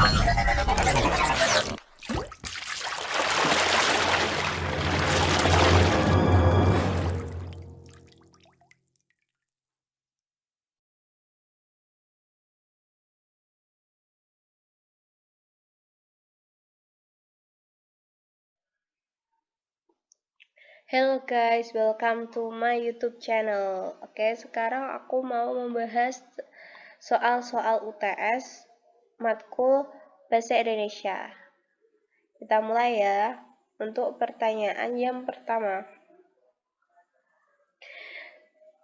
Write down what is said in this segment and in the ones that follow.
Hello guys, welcome to my YouTube channel. Oke, sekarang aku mau membahas soal-soal UTS matkul Bahasa Indonesia. Kita mulai ya. Untuk pertanyaan yang pertama.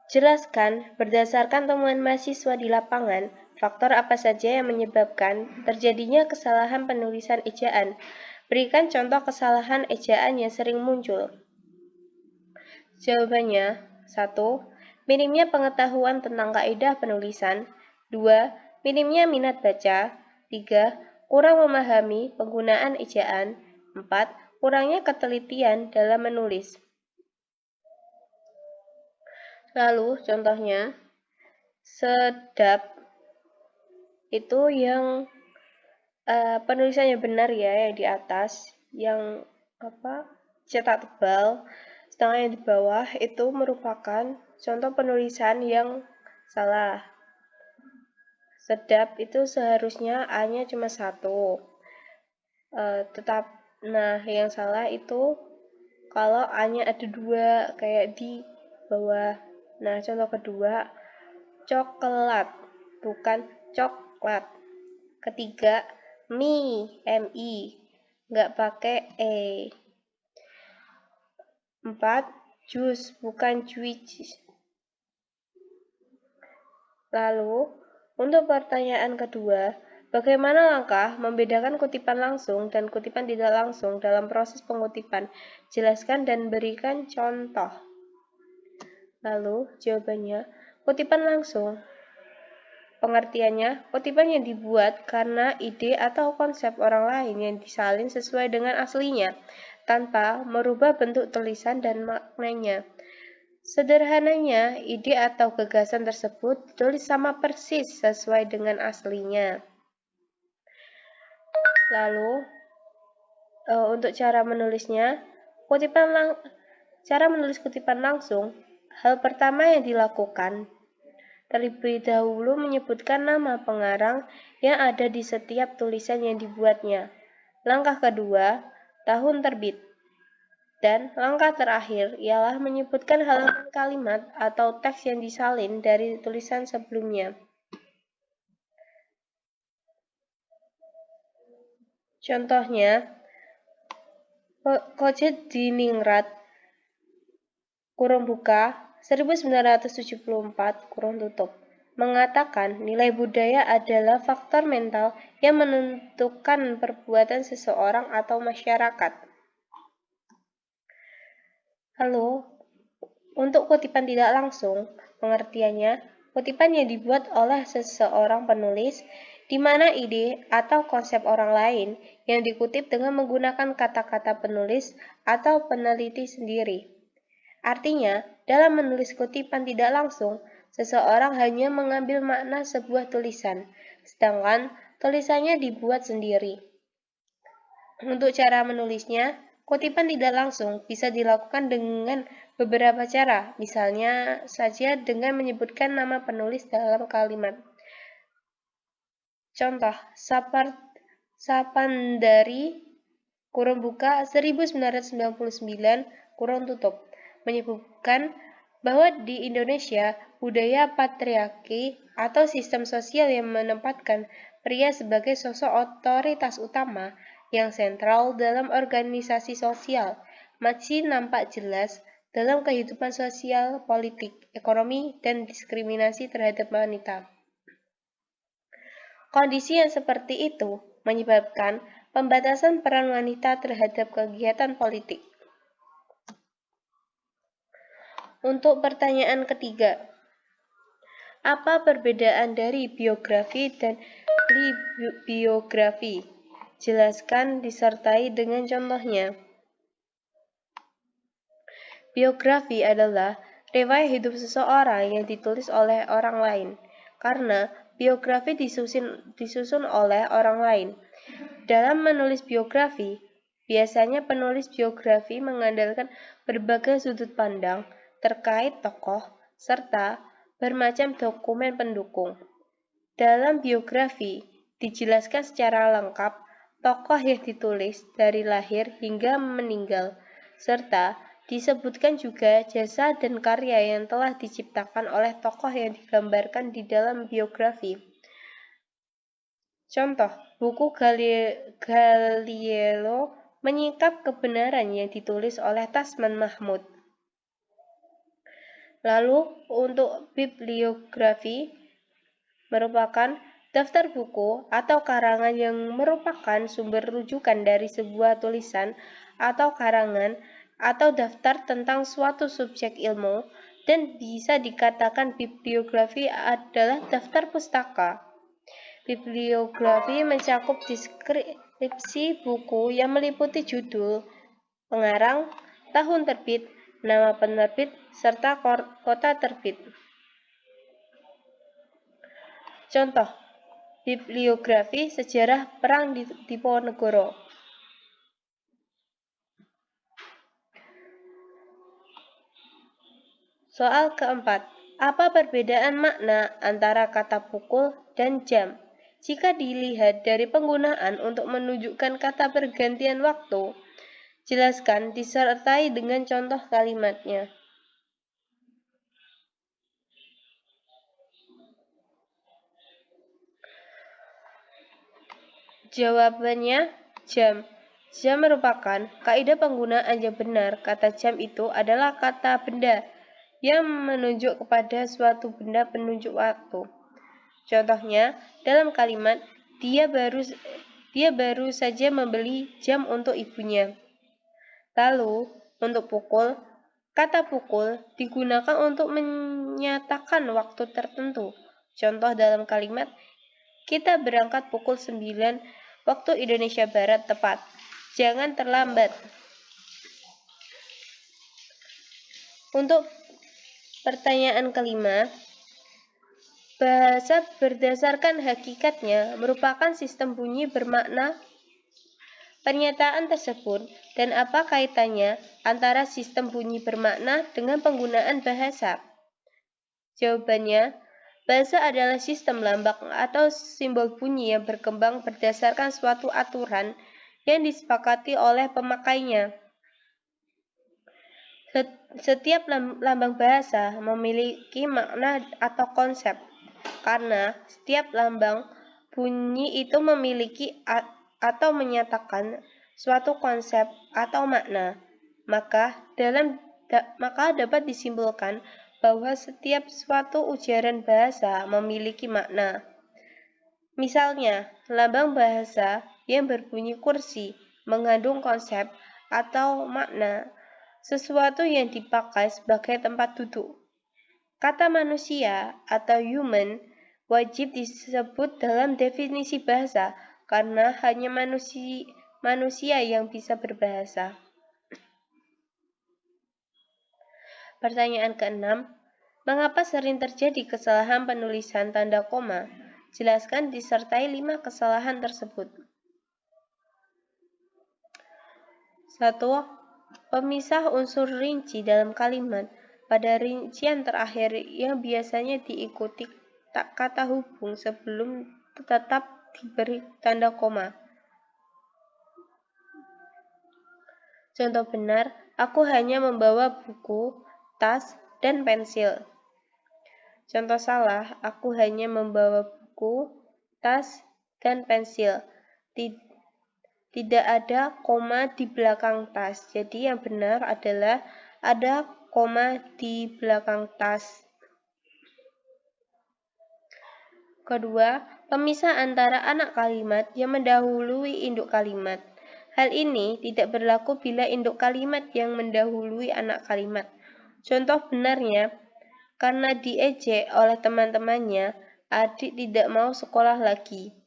Jelaskan berdasarkan temuan mahasiswa di lapangan, faktor apa saja yang menyebabkan terjadinya kesalahan penulisan ejaan. Berikan contoh kesalahan ejaan yang sering muncul. Jawabannya, 1. Minimnya pengetahuan tentang kaidah penulisan. 2. Minimnya minat baca. 3. Kurang memahami penggunaan ejaan. 4. Kurangnya ketelitian dalam menulis. Lalu, contohnya, sedap itu yang penulisannya benar ya, yang di atas, yang cetak tebal. Sedangkan yang di bawah itu merupakan contoh penulisan yang salah. Sedap itu seharusnya A-nya cuma 1. Nah, yang salah itu kalau A-nya ada 2, kayak di bawah. Nah, contoh kedua, coklat, bukan coklat. Ketiga, mie, M-I, nggak pakai E. 4. Jus, bukan juice. Lalu, untuk pertanyaan kedua, bagaimana langkah membedakan kutipan langsung dan kutipan tidak langsung dalam proses pengutipan? Jelaskan dan berikan contoh. Lalu, jawabannya, kutipan langsung. Pengertiannya, kutipan yang dibuat karena ide atau konsep orang lain yang disalin sesuai dengan aslinya, tanpa merubah bentuk tulisan dan maknanya. Sederhananya, ide atau gagasan tersebut ditulis sama persis sesuai dengan aslinya. Lalu, untuk cara menulisnya, cara menulis kutipan langsung, hal pertama yang dilakukan terlebih dahulu menyebutkan nama pengarang yang ada di setiap tulisan yang dibuatnya. Langkah kedua, tahun terbit. Dan langkah terakhir ialah menyebutkan halaman kalimat atau teks yang disalin dari tulisan sebelumnya. Contohnya, Kojet Diningrat, kurung buka, 1974, kurung tutup, mengatakan nilai budaya adalah faktor mental yang menentukan perbuatan seseorang atau masyarakat. Lalu, untuk kutipan tidak langsung, pengertiannya, kutipan yang dibuat oleh seseorang penulis, di mana ide atau konsep orang lain yang dikutip dengan menggunakan kata-kata penulis atau peneliti sendiri. Artinya, dalam menulis kutipan tidak langsung, seseorang hanya mengambil makna sebuah tulisan, sedangkan tulisannya dibuat sendiri. Untuk cara menulisnya, kutipan tidak langsung bisa dilakukan dengan beberapa cara, misalnya saja dengan menyebutkan nama penulis dalam kalimat. Contoh, Sapandari, kurung buka, 1999, kurung tutup, menyebutkan bahwa di Indonesia, budaya patriarki atau sistem sosial yang menempatkan pria sebagai sosok otoritas utama yang sentral dalam organisasi sosial masih nampak jelas dalam kehidupan sosial, politik, ekonomi, dan diskriminasi terhadap wanita. Kondisi yang seperti itu menyebabkan pembatasan peran wanita terhadap kegiatan politik. Untuk pertanyaan ketiga, apa perbedaan dari biografi dan biografi? Jelaskan disertai dengan contohnya. Biografi adalah riwayat hidup seseorang yang ditulis oleh orang lain. Karena biografi disusun oleh orang lain, Dalam menulis biografi, biasanya penulis biografi mengandalkan berbagai sudut pandang terkait tokoh serta bermacam dokumen pendukung. Dalam biografi, dijelaskan secara lengkap tokoh yang ditulis dari lahir hingga meninggal, serta disebutkan juga jasa dan karya yang telah diciptakan oleh tokoh yang digambarkan di dalam biografi. Contoh, buku Galileo menyingkap kebenaran yang ditulis oleh Tasman Mahmud. Lalu, untuk bibliografi merupakan daftar buku atau karangan yang merupakan sumber rujukan dari sebuah tulisan atau karangan atau daftar tentang suatu subjek ilmu, dan bisa dikatakan bibliografi adalah daftar pustaka. Bibliografi mencakup deskripsi buku yang meliputi judul, pengarang, tahun terbit, nama penerbit, serta kota terbit. Contoh, bibliografi sejarah Perang Diponegoro. Soal keempat, apa perbedaan makna antara kata pukul dan jam? Jika dilihat dari penggunaan untuk menunjukkan kata pergantian waktu, jelaskan disertai dengan contoh kalimatnya. Jawabannya, jam. Jam merupakan kaidah penggunaan yang benar. Kata jam itu adalah kata benda yang menunjuk kepada suatu benda penunjuk waktu. Contohnya, dalam kalimat, dia baru saja membeli jam untuk ibunya. Lalu, untuk pukul, kata pukul digunakan untuk menyatakan waktu tertentu. Contoh dalam kalimat, kita berangkat pukul 9 waktu Indonesia Barat tepat. Jangan terlambat. Untuk pertanyaan kelima, bahasa berdasarkan hakikatnya merupakan sistem bunyi bermakna pernyataan tersebut, dan apa kaitannya antara sistem bunyi bermakna dengan penggunaan bahasa? Jawabannya, bahasa adalah sistem lambang atau simbol bunyi yang berkembang berdasarkan suatu aturan yang disepakati oleh pemakainya. Setiap lambang bahasa memiliki makna atau konsep, karena setiap lambang bunyi itu memiliki atau menyatakan suatu konsep atau makna. Maka dapat disimpulkan bahwa setiap suatu ujaran bahasa memiliki makna. Misalnya, lambang bahasa yang berbunyi kursi mengandung konsep atau makna sesuatu yang dipakai sebagai tempat duduk. Kata manusia atau human wajib disebut dalam definisi bahasa karena hanya manusia yang bisa berbahasa. Pertanyaan ke-6, mengapa sering terjadi kesalahan penulisan tanda koma? Jelaskan disertai 5 kesalahan tersebut. 1. Pemisah unsur rinci dalam kalimat pada rincian terakhir yang biasanya diikuti kata hubung sebelum tetap diberi tanda koma. Contoh benar, aku hanya membawa buku, tas, dan pensil. Contoh salah, aku hanya membawa buku, tas, dan pensil. Tidak ada koma di belakang tas. Jadi yang benar adalah ada koma di belakang tas. Kedua, pemisah antara anak kalimat yang mendahului induk kalimat. Hal ini tidak berlaku bila induk kalimat yang mendahului anak kalimat. Contoh benarnya, karena diejek oleh teman-temannya, adik tidak mau sekolah lagi.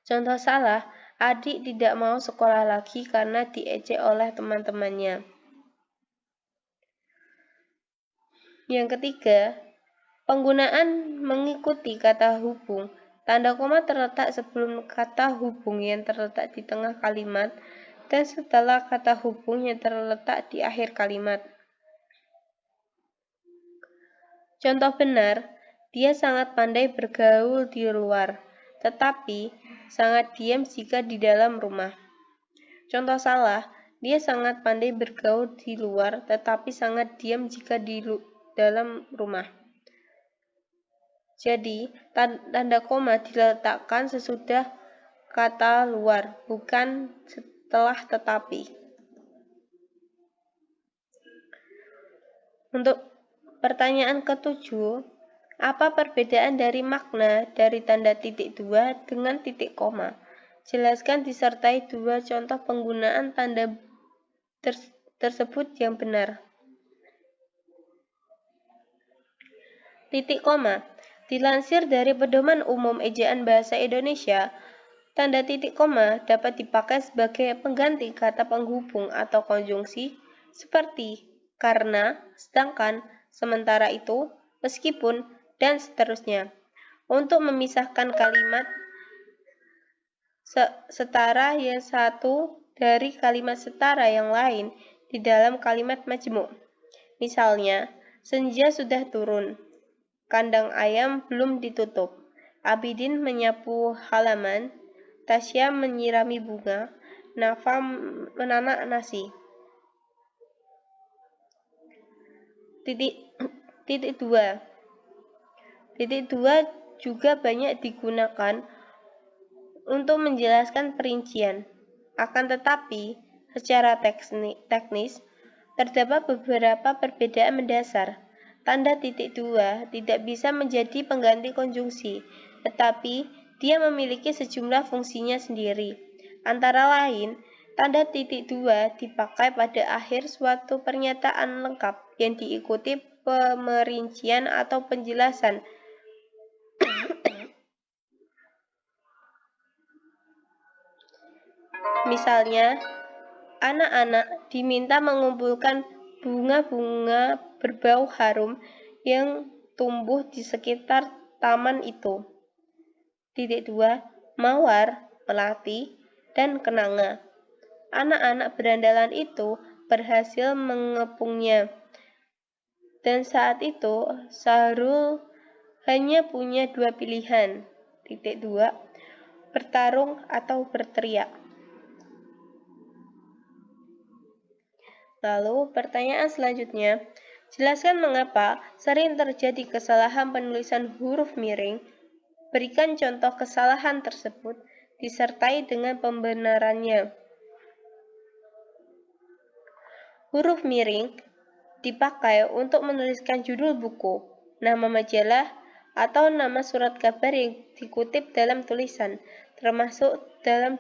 Contoh salah, adik tidak mau sekolah lagi karena diejek oleh teman-temannya. Yang ketiga, penggunaan mengikuti kata hubung Tanda koma terletak sebelum kata hubung yang terletak di tengah kalimat dan setelah kata hubung yang terletak di akhir kalimat. Contoh benar, dia sangat pandai bergaul di luar, tetapi sangat diam jika di dalam rumah. Contoh salah, dia sangat pandai bergaul di luar, tetapi sangat diam jika di dalam rumah. Jadi, tanda koma diletakkan sesudah kata luar, bukan setelah tetapi. Untuk pertanyaan ketujuh, apa perbedaan dari makna dari tanda titik dua dengan titik koma? Jelaskan disertai dua contoh penggunaan tanda tersebut yang benar. Titik koma. Dilansir dari Pedoman Umum Ejaan Bahasa Indonesia, tanda titik koma dapat dipakai sebagai pengganti kata penghubung atau konjungsi seperti karena, sedangkan, sementara itu, meskipun, dan seterusnya. Untuk memisahkan kalimat setara yang satu dari kalimat setara yang lain di dalam kalimat majmuk. Misalnya, senja sudah turun. Kandang ayam belum ditutup. Abidin menyapu halaman. Tasya menyirami bunga. Nafa menanak nasi. Titik dua. Titik dua juga banyak digunakan untuk menjelaskan perincian. Akan tetapi, secara teknis, terdapat beberapa perbedaan mendasar. Tanda titik dua tidak bisa menjadi pengganti konjungsi, tetapi dia memiliki sejumlah fungsinya sendiri. Antara lain, tanda titik dua dipakai pada akhir suatu pernyataan lengkap yang diikuti pemerincian atau penjelasan. Misalnya, anak-anak diminta mengumpulkan bunga-bunga berbau harum yang tumbuh di sekitar taman itu. Titik dua, mawar, melati, dan kenanga. Anak-anak berandalan itu berhasil mengepungnya. Dan saat itu, Sahrul hanya punya dua pilihan. Titik dua, bertarung atau berteriak. Lalu, pertanyaan selanjutnya, jelaskan mengapa sering terjadi kesalahan penulisan huruf miring. Berikan contoh kesalahan tersebut, disertai dengan pembenarannya. Huruf miring dipakai untuk menuliskan judul buku, nama majalah, atau nama surat kabar yang dikutip dalam tulisan, termasuk dalam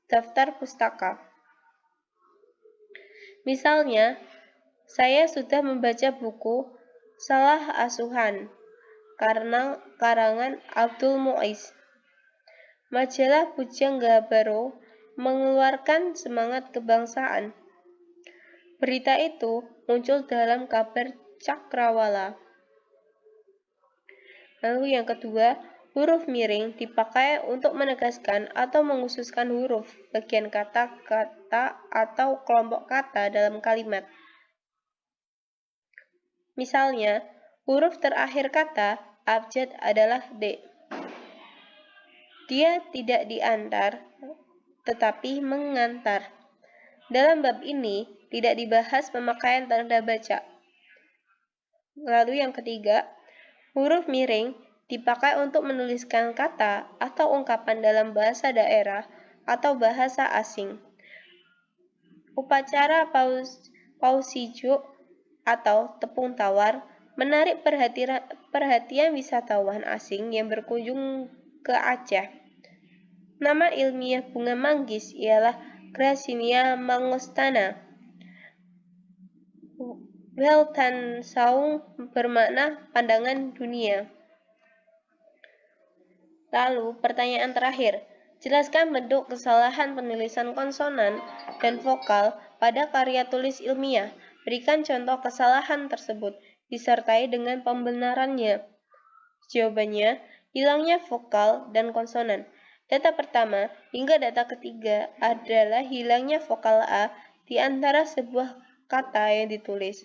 daftar pustaka. Misalnya, saya sudah membaca buku Salah Asuhan karena karangan Abdul Muiz. Majalah Pujangga Baru mengeluarkan semangat kebangsaan. Berita itu muncul dalam kabar Cakrawala. Lalu yang kedua, huruf miring dipakai untuk menegaskan atau mengkhususkan huruf, bagian kata-kata atau kelompok kata dalam kalimat. Misalnya, huruf terakhir kata abjad adalah D. Dia tidak diantar, tetapi mengantar. Dalam bab ini, tidak dibahas pemakaian tanda baca. Lalu yang ketiga, huruf miring dipakai untuk menuliskan kata atau ungkapan dalam bahasa daerah atau bahasa asing. Upacara pausijuk atau tepung tawar menarik perhatian wisatawan asing yang berkunjung ke Aceh. Nama ilmiah bunga manggis ialah Gracinia mangostana. Weltan saung bermakna pandangan dunia. Lalu, pertanyaan terakhir. Jelaskan bentuk kesalahan penulisan konsonan dan vokal pada karya tulis ilmiah. Berikan contoh kesalahan tersebut, disertai dengan pembenarannya. Jawabannya, hilangnya vokal dan konsonan. Data pertama hingga data ketiga adalah hilangnya vokal A di antara sebuah kata yang ditulis.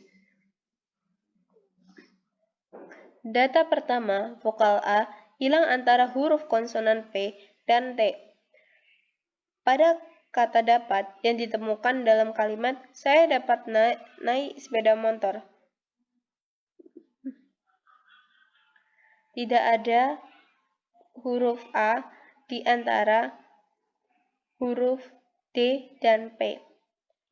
Data pertama, vokal A, hilang antara huruf konsonan P dan T. Pada kata dapat yang ditemukan dalam kalimat, saya dapat naik sepeda motor. Tidak ada huruf A di antara huruf D dan P.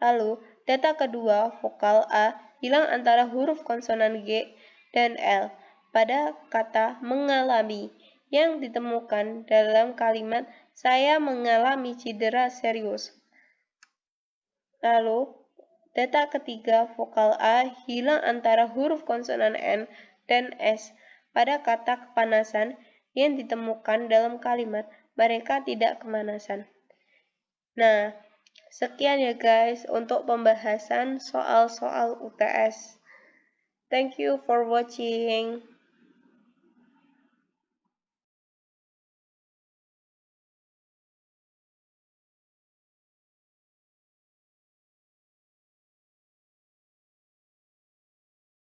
Lalu, data kedua, vokal A, hilang antara huruf konsonan G dan L pada kata mengalami yang ditemukan dalam kalimat saya mengalami cedera serius. Lalu, data ketiga, vokal A, hilang antara huruf konsonan N dan S pada kata kepanasan yang ditemukan dalam kalimat mereka tidak kemanasan. Nah, sekian ya guys untuk pembahasan soal-soal UTS. Thank you for watching.